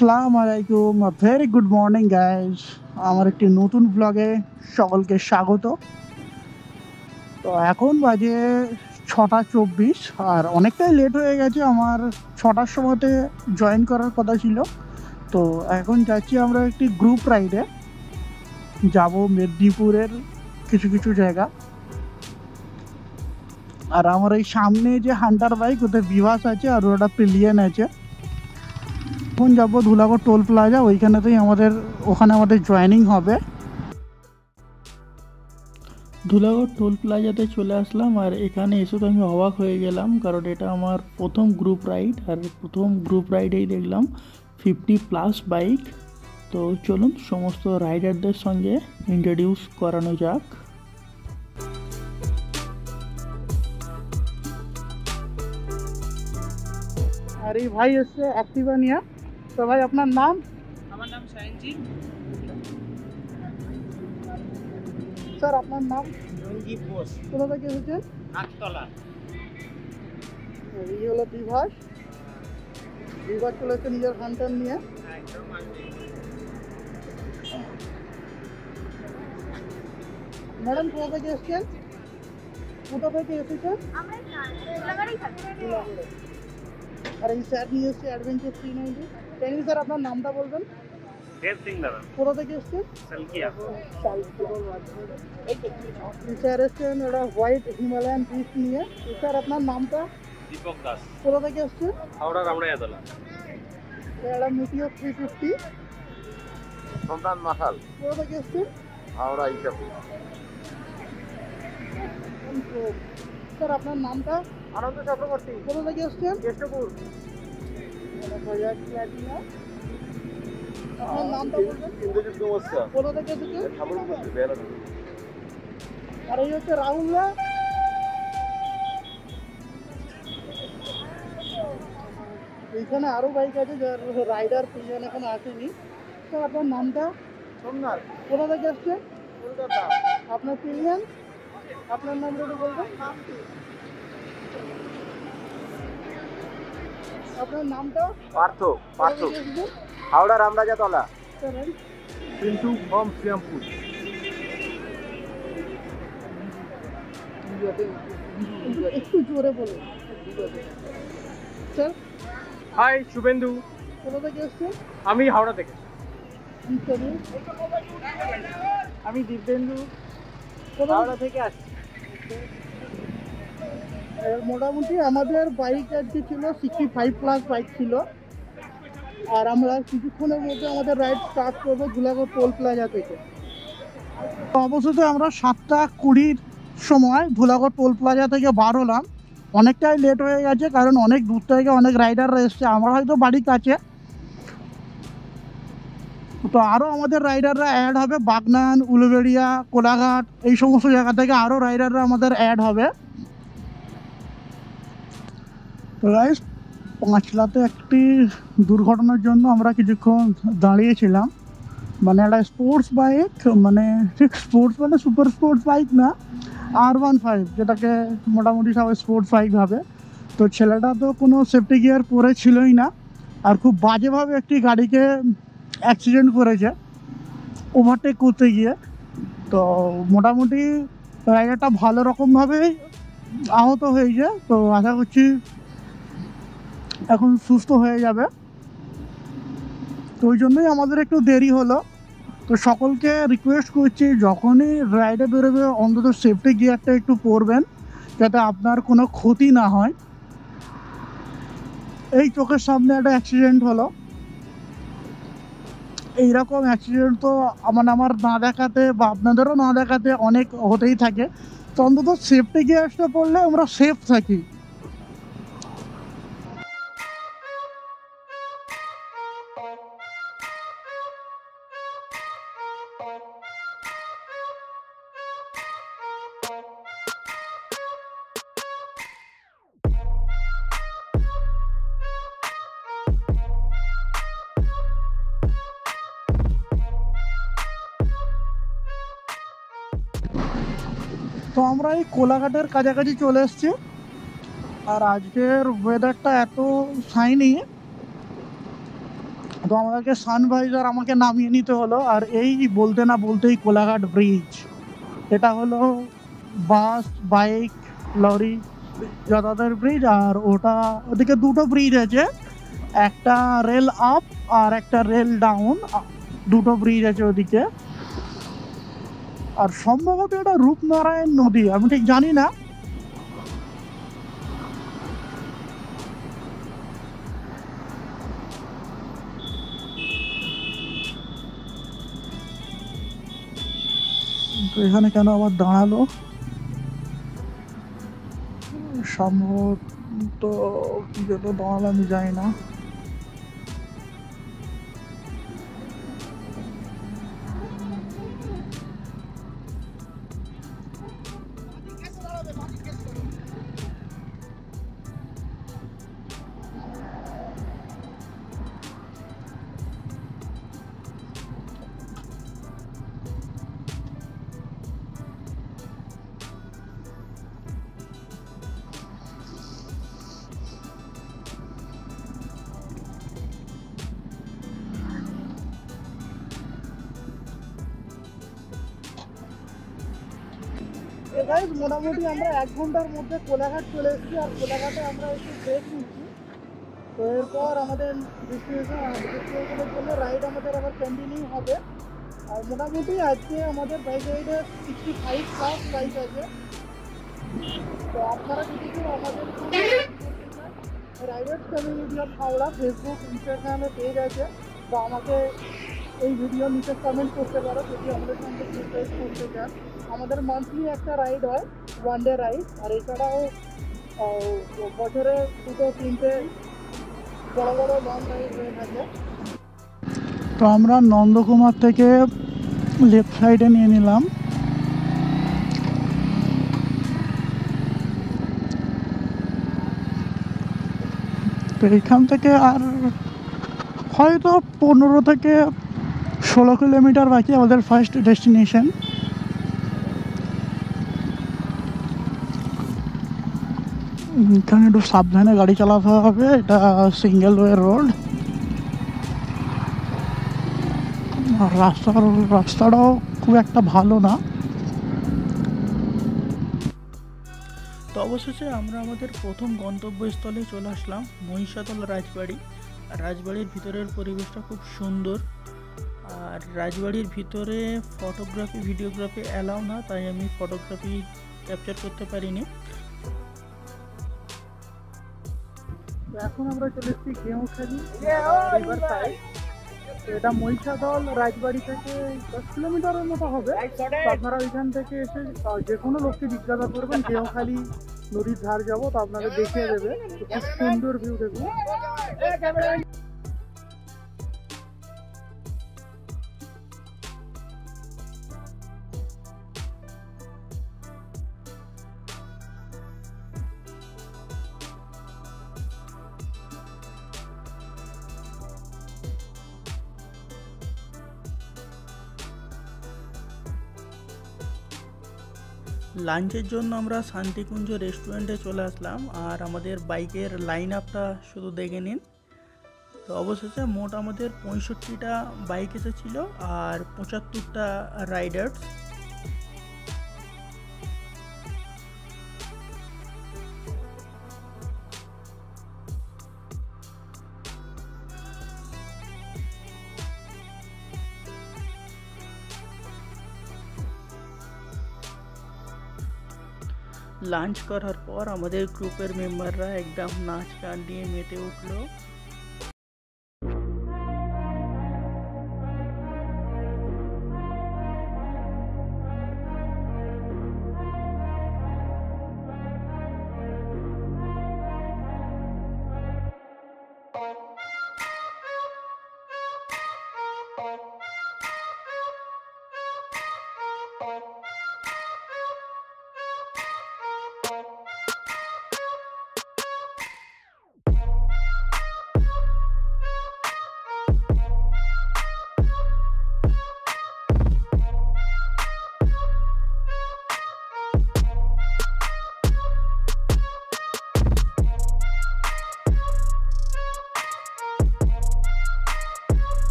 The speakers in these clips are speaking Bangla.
আসসালামু আলাইকুম, ভেরি গুড মর্নিং গাইজ। আমার একটি নতুন ব্লগে সকলকে স্বাগত। তো এখন বাজে 6:24 আর অনেকটাই লেট হয়ে গেছে। আমার 6টার সময়তে জয়েন করার কথা ছিল। তো এখন যাচ্ছি আমরা একটি গ্রুপ রাইডে, যাব মেদিনীপুরের কিছু কিছু জায়গা। আর আমার এই সামনে যে হান্টার বাইক, ওতে বিভাস আছে আর ওটা পিলিয়ন আছে। এখন যাবো ধুলাগড় টোল প্লাজা, ওখানে আমাদের জয়েনিং হবে। ধুলাগড় টোল প্লাজাতে চলে আসলাম, আর এখানে এসে তো আমি অবাক হয়ে গেলাম, কারণ এটা আমার প্রথম গ্রুপ রাইড। আর প্রথম গ্রুপ রাইডেই দেখলাম 50+ বাইক। তো চলুন সমস্ত রাইডারদের সঙ্গে ইন্ট্রোডিউস করানো যাক। আর এই ভাই এসছে অ্যাক্টিভা নিয়ে। তো ভাই আপনার নাম? আমার নাম সায়নজিৎ। স্যার আপনার নাম? রঞ্জিত বোস। কোথা থেকে এসেছেন? আটতলা। এই হলো বিভাস। বিভাস চলে এসছে নিজের হান্টার নিয়ে। ম্যাডাম কোথা থেকে এসছেন? কোথা থেকে এসেছেন? আর এই স্যার নিয়ে এসছে অ্যাডভেঞ্চার 390। ট্রেনিং স্যার আপনার নামটা বলবেন? দেব সিং দাদা। কোথা থেকে এসছেন? সালকিয়া। স্যার এসছেন ওটা হোয়াইট হিমালয়ান পিস নিয়ে। স্যার আপনার নামটা? দীপক দাস। কোথা থেকে এসছেন? হাওড়া রামড়াইয়াতলা। এটা মিটিও 350। সন্তান মাসাল, কোথা থেকে এসছেন? হাওড়া ইসাপুর। স্যার আপনার নামটা? আনন্দ চক্রবর্তী, কোথা থেকে এসছেন? কেষ্টপুর। আপনার নামটা বলবেন? ইন্দ্রজিৎ নমস্কার, কোথা থেকে এসেছেন? ঠাকুরপুর বেলা। আর এই হচ্ছে রাহুলরা। এইখানে আরো বাইক আছে যার রাইডার তিনজন এখানে আসেনি। স্যার আপনার নামটা? সোমনাথ, কোথা থেকে এসছেন? কলকাতা। আপনার তিনজন, আপনার নামটা একটু বলবেন? আপনার নামটা? পার্থ, কোথা পার্থ, থেকে এসেছেন? হাওড়া রামরাজাতলা। Sir Pintu from Shrirampur. একটু জোরে বলুন। Sir hi, Suvendu. কোথা থেকে এসছেন? আমি হাওড়া থেকে। আমি দিব্যেন্দু, হাওড়া থেকে আসছি। মোটামুটি আমাদের বাইক আজকে ছিল 65+ বাইক ছিল। আর আমরা কিছুক্ষণের মধ্যে আমাদের রাইড স্টার্ট করবো ধুলাগড় টোল প্লাজা থেকে। অবশেষে আমরা 7:20 সময় ধুলাগড় টোল প্লাজা থেকে বার হলাম। অনেকটাই লেট হয়ে গেছে, কারণ অনেক দূর থেকে অনেক রাইডাররা এসছে। আমরা হয়তো বাড়ির কাছে, তো আরও আমাদের রাইডাররা অ্যাড হবে। বাগনান, উলুবেড়িয়া, কোলাঘাট এই সমস্ত জায়গা থেকে আরও রাইডাররা আমাদের অ্যাড হবে। তো গাইস, পাঁচলাতে একটি দুর্ঘটনার জন্য আমরা কিছুক্ষণ দাঁড়িয়েছিলাম। মানে একটা স্পোর্টস বাইক, মানে ঠিক স্পোর্টস মানে সুপার স্পোর্টস বাইক না, R15, যেটাকে মোটামুটি সবাই স্পোর্টস বাইক ভাবে। তো ছেলেটা তো কোনো সেফটি গিয়ার পরে ছিলই না, আর খুব বাজেভাবে একটি গাড়িকে অ্যাক্সিডেন্ট করেছে ওভারটেক করতে গিয়ে। তো মোটামুটি রাইডারটা ভালো রকমভাবেই আহত হয়েছে। তো আশা করছি এখন সুস্থ হয়ে যাবে। তো ওই জন্যই আমাদের একটু দেরি হলো। তো সকলকে রিকোয়েস্ট করছি, যখনই রাইডে বেরোবে অন্তত সেফটি গিয়ারটা একটু পরবেন, যাতে আপনার কোনো ক্ষতি না হয়। এই চোখের সামনে একটা অ্যাক্সিডেন্ট হলো। এইরকম অ্যাক্সিডেন্ট তো আমার না দেখাতে বা আপনাদেরও না দেখাতে অনেক হতেই থাকে। তো অন্তত সেফটি গিয়ারটা পরলে আমরা সেফ থাকি। তো আমরা এই কোলাঘাটের কাছাকাছি চলে এসেছি। আর আজকের ওয়েদারটা এত শাইনি, তো আমাদেরকে সানভাইজার আমাকে নামিয়ে নিতে হলো। আর এই বলতে না বলতেই কোলাঘাট ব্রিজ, এটা হলো বাস, বাইক, লরি যাতায়াতের ব্রিজ। আর ওটা ওদিকে দুটো ব্রিজ আছে, একটা রেল আপ আর একটা রেল ডাউন, দুটো ব্রিজ আছে ওদিকে। আর সম্ভবত এটা রূপনারায়ণ নদী, আমি ঠিক জানি না। তো এখানে কেন আবার দাঁড়ালো, সম্ভবত কি জন্য দাঁড়ালো আমি জানি না। মোটামুটি আমরা 1 ঘন্টার মধ্যে কোলাঘাট চলে এসেছি। আর কোলাঘাটে আমরা একটু ব্রেক নিচ্ছি। তো এরপর আমাদের ডেস্টিনেশনের জন্য রাইড আমাদের আবার কন্টিনিউ হবে। আর মোটামুটি আজকে আমাদের বাইক রাইডের 65+ বাইক আছে। তো আপনারা যদি কেউ আমাদের Riders community of Howrah Facebook, ইনস্টাগ্রামে পেজ আছে, তো আমাকে এই ভিডিও নিচে কমেন্ট করতে পারো যদি আমাদের সঙ্গে রিকোয়েস্ট করতে চান। আমাদের মান্থলি একটা রাইড হয়, 1 ডে রাইড। আর এছাড়াও বছরে 2-3টে বড় বড় লং রাইড হয়ে থাকে। তো আমরা নন্দকুমার থেকে লেফট সাইডে নিয়ে নিলাম। তো এখান থেকে আর হয়তো 15 থেকে 16 কিলোমিটার বাকি আমাদের ফার্স্ট ডেস্টিনেশন। এখানে একটু সাবধানে গাড়ি চালাতে হবে, এটা সিঙ্গেল ওয়ে রোড। আর রাস্তাটাও খুব একটা ভালো না। তো অবশেষে আমরা আমাদের প্রথম গন্তব্যস্থলে চলে আসলাম, মহিষাদল রাজবাড়ি। রাজবাড়ির ভিতরের পরিবেশটা খুব সুন্দর। আর রাজবাড়ির ভিতরে ফটোগ্রাফি ভিডিওগ্রাফি অ্যালাউ না, তাই আমি ফটোগ্রাফি ক্যাপচার করতে পারিনি। এখন আমরা চলে এসেছি গেঁওখালি রিভার সাইড। এটা মহিষাদল রাজবাড়ি থেকে 10 কিলোমিটারের মতো হবে। আপনারা ওইখান থেকে এসে যে কোনো লোককে জিজ্ঞাসা করবেন গেঁওখালি নদীর ধার যাবো, তো আপনাদের দেখিয়ে দেবে। খুব সুন্দর ভিউ দেখুন। লাঞ্চের জন্য আমরা শান্তিকুঞ্জ রেস্টুরেন্টে চলে আসলাম। আর আমাদের বাইকের লাইন আপটা শুধু দেখে নিন। তো অবশেষে মোট আমাদের 65টা বাইক এসেছিল আর 75টা রাইডার্স। লাঞ্চ করার পর আমাদের গ্রুপের মেম্বাররা একদম নাচ গান নিয়ে মেতে উঠলো।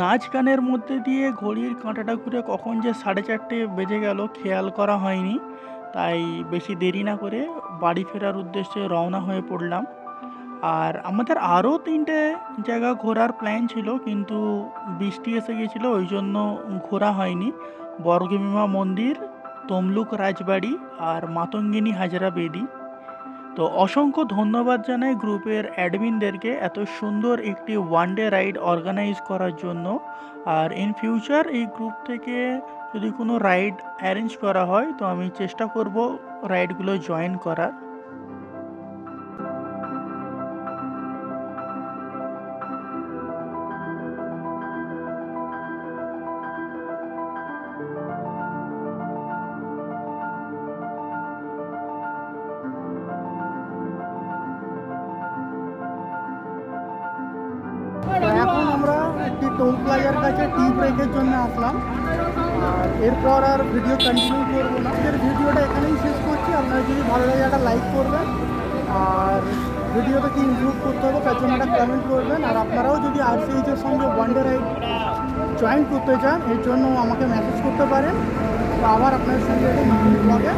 নাচ গানের মধ্যে দিয়ে ঘড়ির কাঁটাটা ঘুরে কখন যে 4:30 বেজে গেল খেয়াল করা হয়নি, তাই বেশি দেরি না করে বাড়ি ফেরার উদ্দেশ্যে রওনা হয়ে পড়লাম। আর আমাদের আরও 3টে জায়গা ঘোরার প্ল্যান ছিল, কিন্তু বৃষ্টি এসে গিয়েছিলো, ওই জন্য ঘোরা হয়নি। বর্গভীমা মন্দির, তমলুক রাজবাড়ি আর মাতঙ্গিনী হাজরা বেদি। তো অসংখ্য ধন্যবাদ জানাই গ্রুপের অ্যাডমিনদেরকে এত সুন্দর একটি ওয়ান ডে রাইড অর্গানাইজ করার জন্য। আর ইন ফিউচার এই গ্রুপ থেকে যদি কোনো রাইড অ্যারেঞ্জ করা হয় তো আমি চেষ্টা করব রাইডগুলো জয়েন করার। তো এখন আমরা একটি টোল প্লাজার কাছে টি ব্রেকের জন্য আসলাম। আর এরপর আর ভিডিও কন্টিনিউ করবো না, এর ভিডিওটা এখানেই শেষ করছি। আপনারা যদি ভালো লাগে একটা লাইক করবেন, আর ভিডিওটা কি ইমপ্রুভ করতে হবে তার জন্য একটা কমেন্ট করবেন। আর আপনারাও যদি RCH-এর সঙ্গে ওয়ান ডে রাইড জয়েন করতে চান এর জন্য আমাকে মেসেজ করতে পারেন। তো আবার আপনার সঙ্গে একটা নতুন ব্লগে